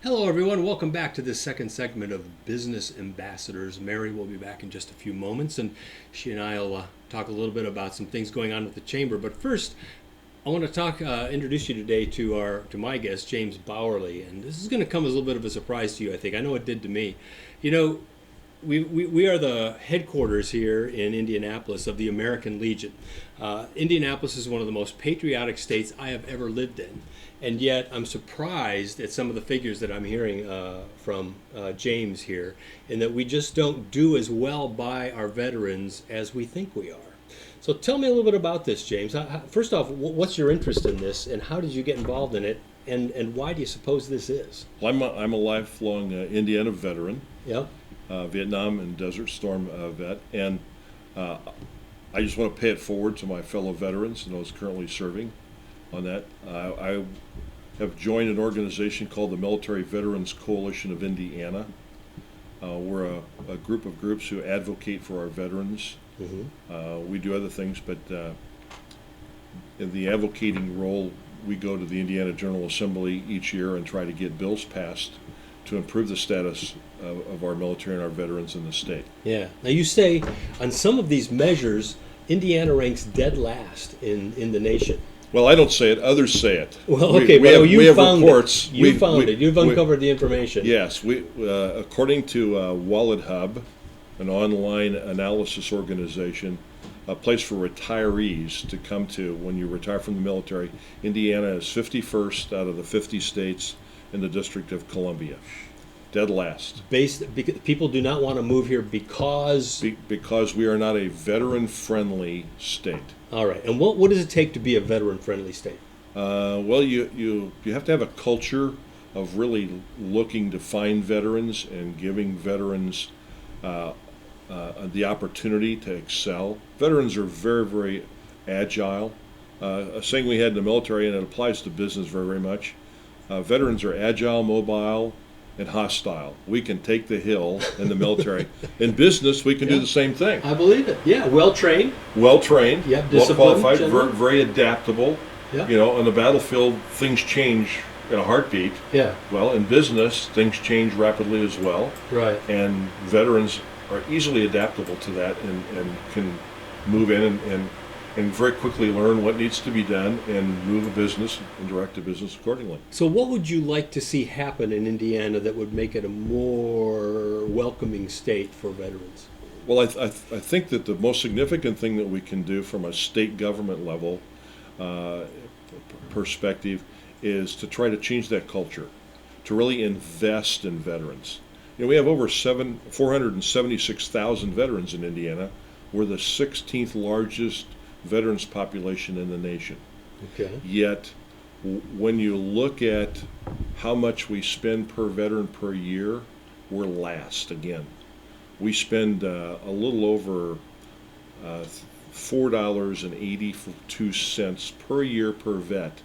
Hello, everyone. Welcome back to this second segment of Business Ambassadors. Mary will be back in just a few moments, and she and I will talk a little bit about some things going on with the chamber. But first, I want to introduce you today to my guest, James Bauerly, and this is going to come as a little bit of a surprise to you. I think I know it did to me. You know, we are the headquarters here in Indianapolis of the American Legion. Indianapolis is one of the most patriotic states I have ever lived in. And yet I'm surprised at some of the figures that I'm hearing from James here, in that we just don't do as well by our veterans as we think we are. So tell me a little bit about this, James. First off, what's your interest in this, and how did you get involved in it, and why do you suppose this is? Well, I'm a lifelong Indiana veteran, Yep. Vietnam and Desert Storm vet, and I just want to pay it forward to my fellow veterans and those currently serving on that. I have joined an organization called the Military Veterans Coalition of Indiana. We're a group of groups who advocate for our veterans. We do other things, but in the advocating role, we go to the Indiana General Assembly each year and try to get bills passed to improve the status of our military and our veterans in the state. Yeah. Now you say on some of these measures, Indiana ranks dead last in the nation. Well, I don't say it; others say it. Well, okay, we have found reports. it. You found it. You've uncovered the information. Yes, according to Wallet Hub, an online analysis organization, a place for retirees to come to when you retire from the military. Indiana is 51st out of the 50 states in the District of Columbia. Dead last. Because people do not want to move here because... Because we are not a veteran-friendly state. All right. And what does it take to be a veteran-friendly state? Well, you have to have a culture of really looking to find veterans and giving veterans the opportunity to excel. Veterans are very, very agile. A saying we had in the military, and it applies to business very, very much, veterans are agile, mobile, and hostile. We can take the hill in the military. In business, we can do the same thing. I believe it. Yeah, well trained. Well trained, well qualified, very adaptable. Yep. You know, on the battlefield, things change in a heartbeat. Yeah. Well, in business, things change rapidly as well. Right. And veterans are easily adaptable to that and can move in and very quickly learn what needs to be done and move a business and direct a business accordingly. So what would you like to see happen in Indiana that would make it a more welcoming state for veterans? Well, I think that the most significant thing that we can do from a state government level perspective is to try to change that culture, to really invest in veterans. You know, we have over 476,000 veterans in Indiana. We're the 16th largest veterans population in the nation. Okay. Yet, when you look at how much we spend per veteran per year, we're last again. We spend a little over $4.82 per year per vet.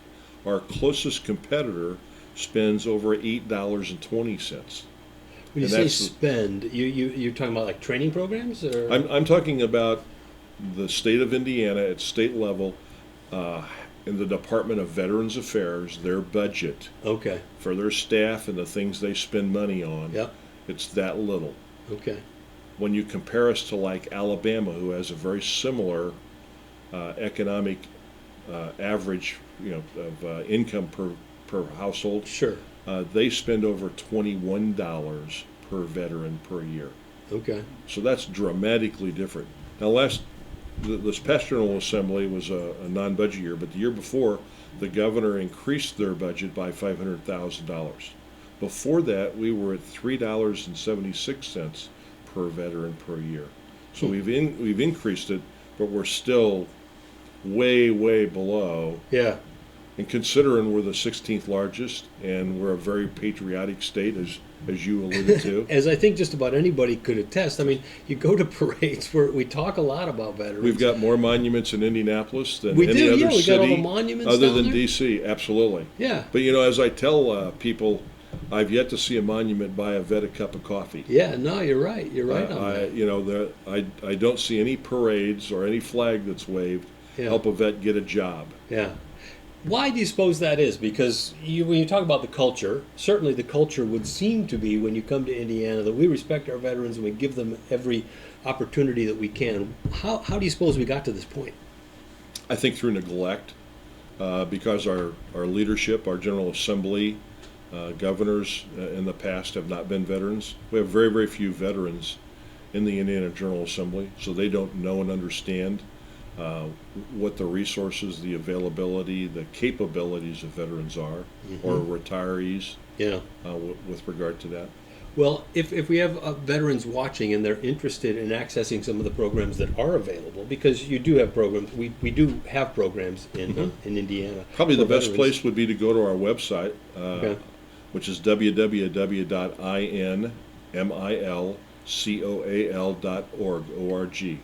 Our closest competitor spends over $8.20. When you say spend, you're talking about like training programs, or? I'm talking about the state of Indiana at state level, in the Department of Veterans Affairs, their budget for their staff and the things they spend money on. Yep. It's that little. Okay. When you compare us to like Alabama, who has a very similar economic average, of income per household. Sure. They spend over $21 per veteran per year. Okay. So that's dramatically different. Now, this past General Assembly was a non-budget year, but the year before, the governor increased their budget by $500,000. Before that, we were at $3.76 per veteran per year. So we've increased it, but we're still way, way below. Yeah. And considering we're the 16th largest and we're a very patriotic state, as you alluded to. As I think just about anybody could attest. I mean, you go to parades where we talk a lot about veterans. We've got more monuments in Indianapolis than we any do, other yeah, we city got all the monuments other down than there. D.C. Absolutely. Yeah. But as I tell people, I've yet to see a monument buy a vet a cup of coffee. Yeah, no, you're right. You're right on that. I don't see any parades or any flag that's waved Yeah. help a vet get a job. Yeah. Why do you suppose that is? Because when you talk about the culture, certainly the culture would seem to be when you come to Indiana that we respect our veterans and we give them every opportunity that we can. How do you suppose we got to this point? I think through neglect, because our leadership, our General Assembly, governors in the past have not been veterans. We have very, very few veterans in the Indiana General Assembly, so they don't know and understand what the resources, the availability, the capabilities of veterans are, or retirees, Yeah. with regard to that. Well, if we have veterans watching and they're interested in accessing some of the programs that are available, because you do have programs, we do have programs in Indiana. Probably the for best veterans. place would be to go to our website, Okay. which is www.inmilcoal.org, O-R-G.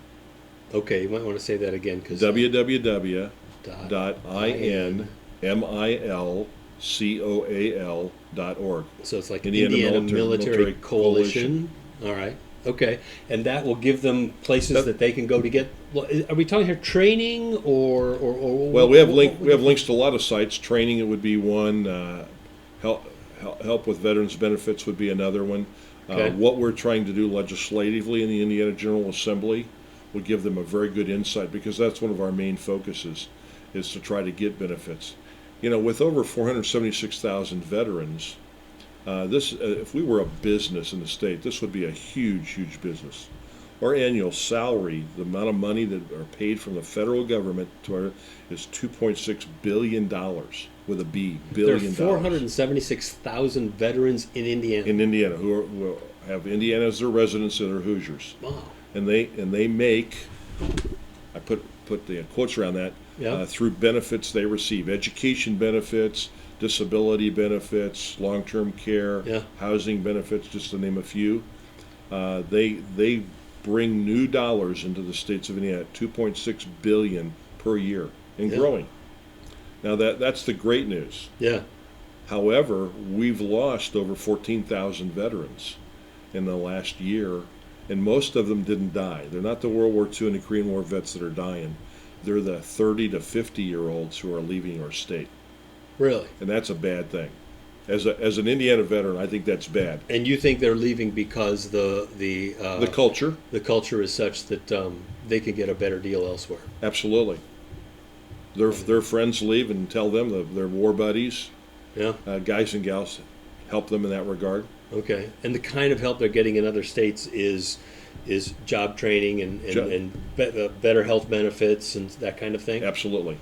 Okay, you might want to say that again because www.inmilcoal.org. so it's like Indiana Indiana Military Military Coalition. All right. Okay, and that will give them places that they can go to get. Well, are we talking here training or Well, we have links to a lot of sites. Training, it would be one. Help with veterans benefits would be another one. Okay. What we're trying to do legislatively in the Indiana General Assembly would give them a very good insight, because that's one of our main focuses, is to try to get benefits. You know, with over 476,000 veterans, if we were a business in the state, this would be a huge, huge business. Our annual salary, the amount of money that are paid from the federal government is $2.6 billion with a B, there are billion 476,000 veterans in Indiana. in Indiana who have Indiana as their residence and are Hoosiers, Wow. and they make, I put the quotes around that, Yeah. through benefits they receive, education benefits, disability benefits, long-term care, Yeah. housing benefits, just to name a few. They bring new dollars into the states of Indiana, 2.6 billion per year, and Yeah. growing. Now that's the great news. Yeah. However, we've lost over 14,000 veterans in the last year, and most of them didn't die. They're not the World War II and the Korean War vets that are dying. They're the 30 to 50-year-olds who are leaving our state, Really. and that's a bad thing. As an Indiana veteran, I think that's bad. And you think they're leaving because the Culture, the culture is such that they can get a better deal elsewhere. absolutely. Their friends leave and tell them their war buddies, Yeah. guys and gals, help them in that regard. Okay. And the kind of help they're getting in other states is job training and better health benefits and that kind of thing. Absolutely.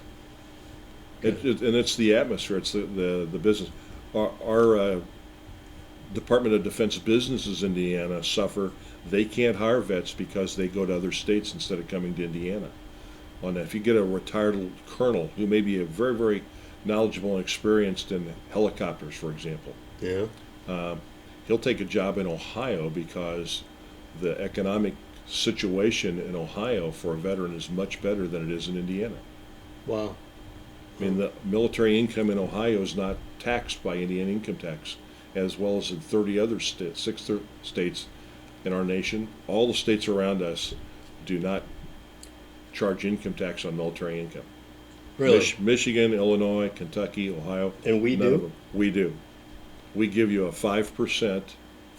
And it's the atmosphere. It's the business. Our Department of Defense businesses in Indiana suffer. They can't hire vets because they go to other states instead of coming to Indiana. On that, if you get a retired colonel who may be a very, very knowledgeable and experienced in helicopters, for example, Yeah. he'll take a job in Ohio because the economic situation in Ohio for a veteran is much better than it is in Indiana. Wow. I mean, the military income in Ohio is not taxed by Indiana income tax, as well as in 30 other states, states in our nation. All the states around us do not charge income tax on military income. Really. Michigan, Illinois, Kentucky, Ohio. And we none do? of them. We do. We give you a 5%,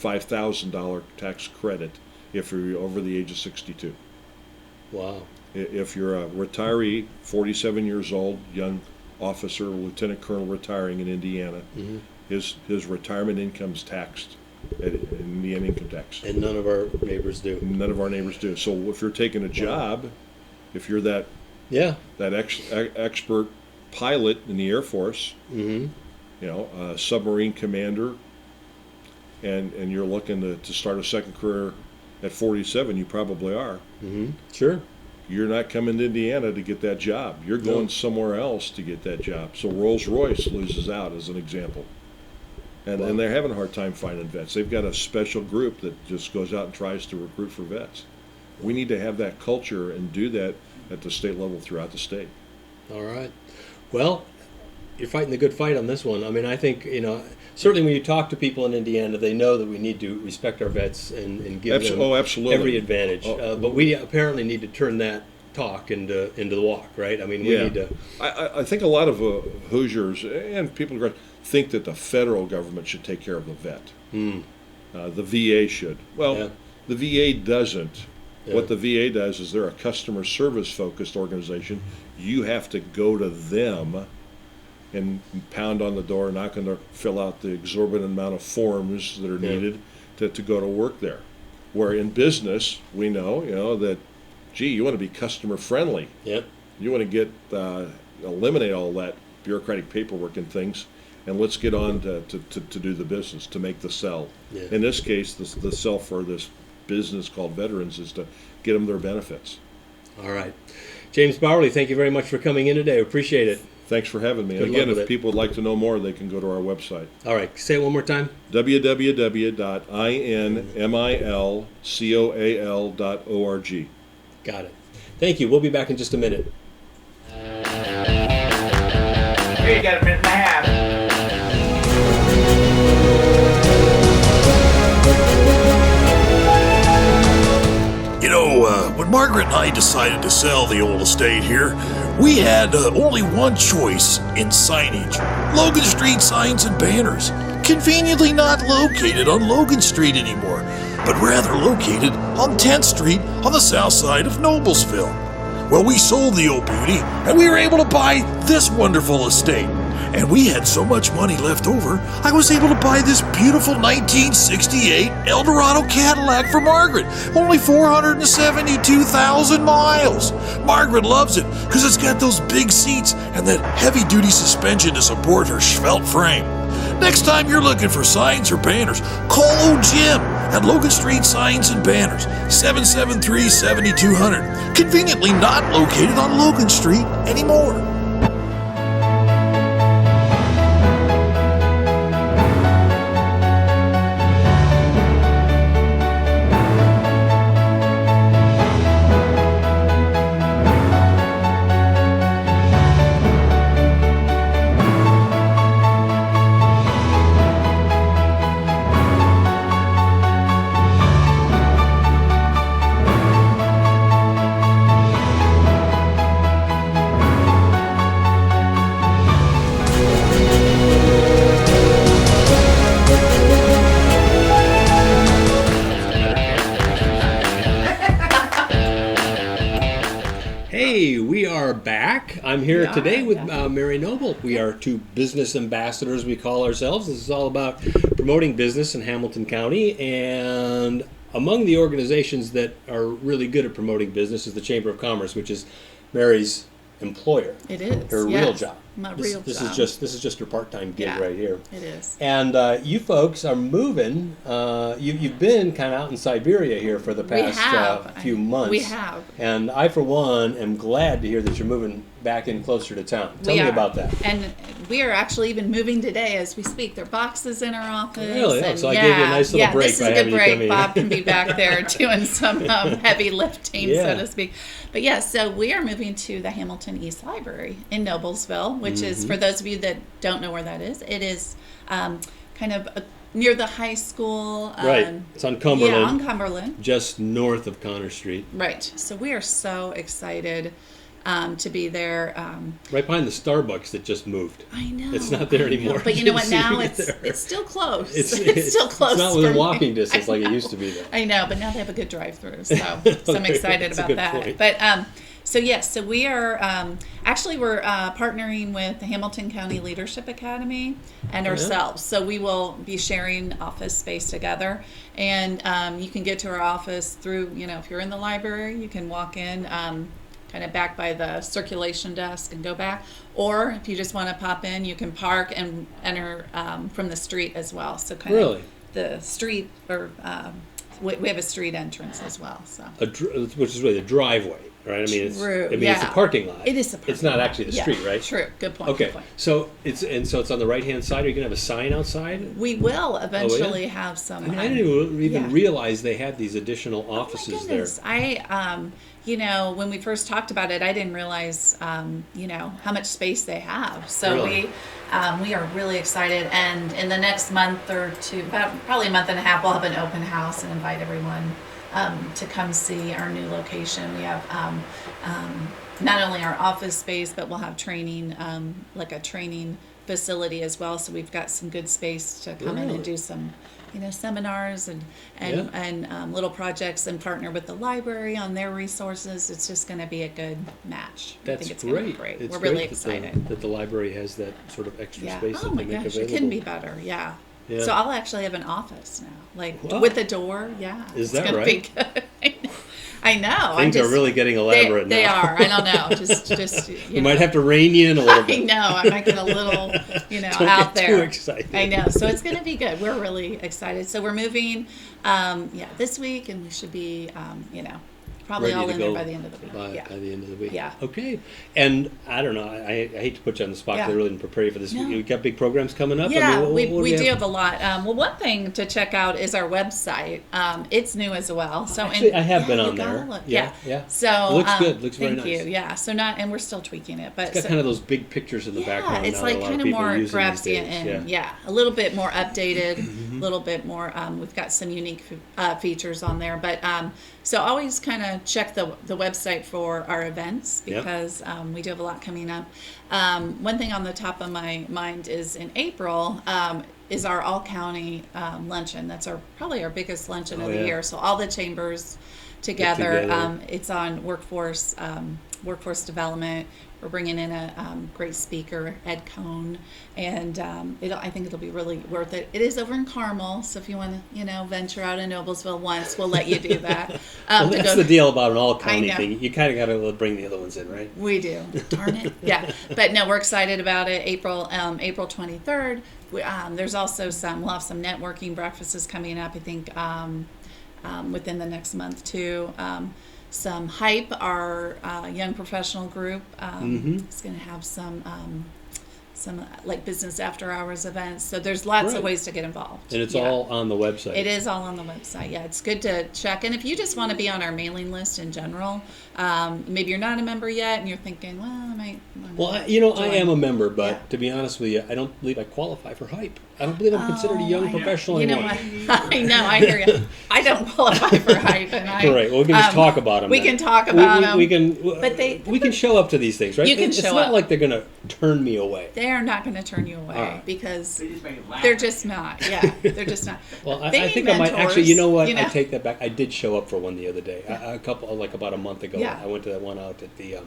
$5,000 tax credit if you're over the age of 62. Wow. If you're a retiree, 47 years old, young officer, lieutenant colonel retiring in Indiana, Mm-hmm. his retirement income's taxed at Indiana income tax. And none of our neighbors do. None of our neighbors do. So if you're taking a job, if you're that Yeah. expert pilot in the Air Force, Mm-hmm. a submarine commander, and you're looking to start a second career at 47, you probably are. Mm-hmm. Sure. You're not coming to Indiana to get that job. You're going No. somewhere else to get that job. So Rolls-Royce loses out as an example. And, Wow. and they're having a hard time finding vets. They've got a special group that just goes out and tries to recruit for vets. We need to have that culture and do that at the state level throughout the state. All right. Well, you're fighting the good fight on this one. I mean, I think, certainly when you talk to people in Indiana, they know that we need to respect our vets and give them Absolutely. every advantage. But we apparently need to turn that talk into the walk, right? I mean, we Yeah. need to. I think a lot of Hoosiers and people think that the federal government should take care of the vet. The VA should. Well, Yeah. the VA doesn't. Yeah. What the VA does is they're a customer service focused organization. You have to go to them and pound on the door, knock on their, fill out the exorbitant amount of forms that are Yeah. needed to go to work there. Where in business, we know, that, gee, you want to be customer friendly. Yep. You want to get eliminate all that bureaucratic paperwork and things, and let's get on to do the business, to make the sell. Yeah. In this case, the sell for this business called Veterans is to get them their benefits. All right. James Bauerly, thank you very much for coming in today. I appreciate it. Thanks for having me. Good And luck again, with if it. people would like to know more, they can go to our website, All right. Say it one more time. www.inmilcoal.org. Got it. Thank you. We'll be back in just a minute. Here, you got a minute and a half. You know, when Margaret and I decided to sell the old estate here, we had only one choice in signage: Logan Street signs and banners. Conveniently not located on Logan Street anymore, but rather located on 10th Street on the south side of Noblesville. Well, we sold the old beauty, and we were able to buy this wonderful estate. And we had so much money left over, I was able to buy this beautiful 1968 Eldorado Cadillac for Margaret. Only 472,000 miles. Margaret loves it because it's got those big seats and that heavy-duty suspension to support her svelte frame. Next time you're looking for signs or banners, call old Jim at Logan Street Signs and Banners, 773-7200. Conveniently not located on Logan Street anymore. Hey, we are back. I'm here today with Mary Noble. We are two business ambassadors, we call ourselves. This is all about promoting business in Hamilton County. And among the organizations that are really good at promoting business is the Chamber of Commerce, which is Mary's employer. It is. Her yes. real job. My This- real this job. This is just her part-time gig Yeah. right here. It is. And you folks are moving. You've been kind of out in Siberia here for the past few months. We have. And I, for one, am glad to hear that you're moving back in closer to town. Tell We me are. about that. And we are actually even moving today as we speak. There are boxes in our office. Really? Oh, and so I gave you a nice little break this is by a having good you come break. in. Bob can be back there doing some heavy lifting, Yeah. so to speak. But yeah, so we are moving to the Hamilton East Library in Noblesville, which is, for those of you that don't know where that is, it is kind of near the high school. Right. It's on Cumberland. Yeah, on Cumberland. Just north of Connor Street. Right. So we are so excited to be there. Right behind the Starbucks that just moved. I know. It's not there I know. anymore. But you know what? So you Now get there. it's still close. It's still close. It's not within for me. walking distance I like it know. used to be, though. I know, but now they have a good drive-through, so I'm excited That's a about good that. point. But so yes, so we are actually we're partnering with the Hamilton County Leadership Academy and ourselves. So we will be sharing office space together, and you can get to our office through, if you're in the library, you can walk in. Kind of back by the circulation desk and go back, or if you just want to pop in, you can park and enter from the street as well. So kind Really? of the street, or we have a street entrance as well. So Which is really the driveway, right? I mean, it's True, it's a yeah. parking lot. It is a parking It's not lot. actually the Yeah, street, right? True. Good point. Okay, Good point. so it's on the right-hand side. Are you gonna have a sign outside? We will eventually have some. I mean, I didn't even yeah. realize they had these additional Oh my offices there. goodness. when we first talked about it, I didn't realize, how much space they have. So Really? we are really excited. And in the next month or two, about probably a month and a half, we'll have an open house and invite everyone to come see our new location. We have not only our office space, but we'll have training, like a training facility as well. So we've got some good space to come in Really? and do some, seminars and little projects, and partner with the library on their resources. It's just going to be a good match. I That's think it's gonna be great. great. It's We're really great excited. that the library has that sort of extra Yeah. space Oh that my they make gosh, available. it couldn't be better. Yeah. Yeah. So I'll actually have an office now, like Wow. with a door. Yeah. Is it's that gonna right? Be good. I know. Things are really getting elaborate They now. are. I don't know. Just We might have to rein you in a little I bit. know. I might get a little, Don't out get there. too excited. I know. So it's going to be good. We're really excited. So we're moving, this week, and we should be, probably Ready all to in there go by the end of the week. by Yeah. the end of the week. Yeah. Okay. And I don't know. I hate to put you on the spot because Yeah. I really didn't prepare you for this. No. You got big programs coming up. Yeah, what we do do you have a lot. Well, one thing to check out is our website. It's new as well. So Actually, I have been you on gotta there. look. Yeah, yeah. So It looks good. Looks very thank nice. you. Yeah. So and we're still tweaking it, but It's got so- kind of those big pictures in the background. it's now like that a lot kind of of people are more using grabs these you days. in. Yeah, a little bit more updated, a little bit more. We've got some unique features on there, but so always kind of check the website for our events Yep. because we do have a lot coming up. One thing on the top of my mind is in April is our all county luncheon. That's probably our biggest luncheon of the yeah. year. So all the chambers together. together. It's on workforce development. We're bringing in a great speaker, Ed Cohn, and I think it'll be really worth it. It is over in Carmel, so if you want to, venture out in Noblesville once, we'll let you do that. Well, that's the deal about an all county know. thing. You kind of got to bring the other ones in, right? We do. Darn it. Yeah. But no, we're excited about it. April 23rd. There's also we'll have some networking breakfasts coming up, I think, within the next month too. Some Hype, our young professional group, is going to have some like business after hours events. So there's lots Right. of ways to get involved. And it's Yeah. all on the website. It is all on the website. Yeah, it's good to check. And if you just want to be on our mailing list in general, maybe you're not a member yet and you're thinking, well, I might. Well, I join. am a member, but Yeah. to be honest with you, I don't believe I qualify for Hype. I don't believe I'm considered a young professional You know anymore. what? I know. I hear you. I don't qualify for Hype, and I. Right. Well, we can just talk about them. We can talk about them. We can. But we can show up to these things, right? You can it's show not up. like they're going to turn me away. They are not going to turn you away All right. because They just make it laugh. they're just not. Yeah, they're just not. Well, They I need think I might mentors, actually. You know what? you know? I take that back. I did show up for one the other day. About a month ago. Yeah. I went to that one out at the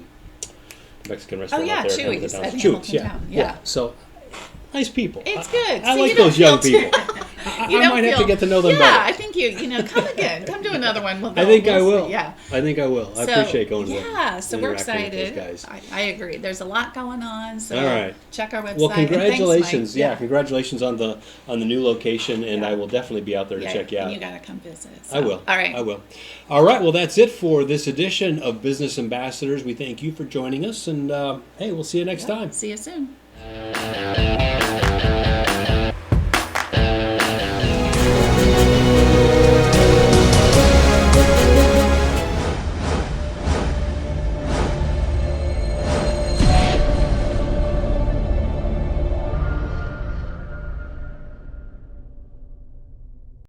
Mexican Oh restaurant yeah, out there. in Chewy's Hamilton at Town. Hamilton Chewy's, Town. Yeah. So nice people. It's good. I So like you don't those young feel people. too- I You don't might have to feel- get to know them yeah, better. I think come again. Come to another one. I think I we'll will. see. Yeah. I think I will. I So, appreciate going to them. Yeah, so and we're interacting with excited. those guys. I agree. There's a lot going on. So All right. check our website. Well, And thanks, congratulations! Mike. Yeah, congratulations on the new location, and Yeah. I will definitely be out there to Yeah, check you and out. you gotta come visit. So. I will. All right. I will. All right. Well, that's it for this edition of Business Ambassadors. We thank you for joining us, and hey, we'll see you next time. See you soon.